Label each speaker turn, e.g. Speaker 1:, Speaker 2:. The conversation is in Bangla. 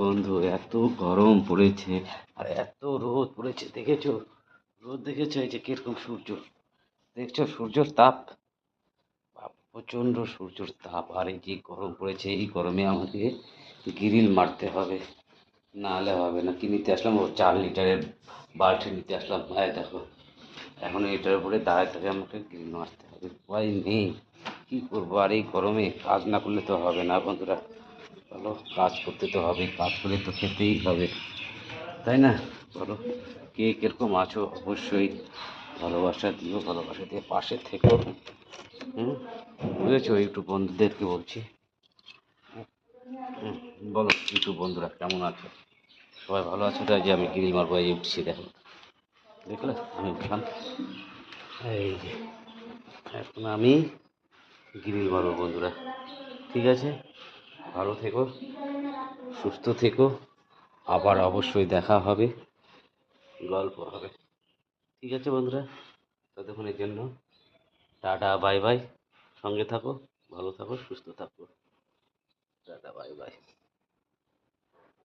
Speaker 1: বন্ধু, এত গরম পড়েছে আর এত রোদ পড়েছে, দেখেছো? রোদ দেখেছো? এই যে কিরকম সূর্য, দেখছো সূর্যের তাপ? প্রচণ্ড সূর্যের তাপ। আর এই যে গরম পড়েছে, এই গরমে আমাকে গ্রিল মারতে হবে, না হলে হবে না। কি নিতে আসলাম? 4 লিটারের বালতি নিতে আসলাম। হ্যাঁ দেখো, এখন এটার উপরে দাঁড়ায় থেকে আমাকে গ্রিল মারতে হবে, উপায় নেই। কী করবো? আর এই গরমে কাজ না করলে তো হবে না বন্ধুরা। চলো, কাজ করতে তো হবে, কাজ করে তো খেতেই হবে, তাই না? বলো, কে কীরকম আছো? অবশ্যই ভালোবাসা দিও, ভালোবাসা দিয়ে পাশে থেকো। হুম, বুঝেছো? ইউটিউব বন্ধুদেরকে বলছি। হুম, বলো ইউটিউব বন্ধুরা কেমন আছো? সবাই ভালো আছো তো? যে আমি গ্রিল মারবো, এই উঠছি, দেখো, দেখলে আমি উঠলাম। এই যে এখন আমি গ্রিল মারবো বন্ধুরা। ঠিক আছে, ভালো থেকো, সুস্থ থেকো, আবার অবশ্যই দেখা হবে, গল্প হবে। ঠিক আছে বন্ধুরা, ততক্ষণের জন্য টাটা, বাই বাই। সঙ্গে থাকো, ভালো থাকো, সুস্থ থাকো। Tata, bye bye.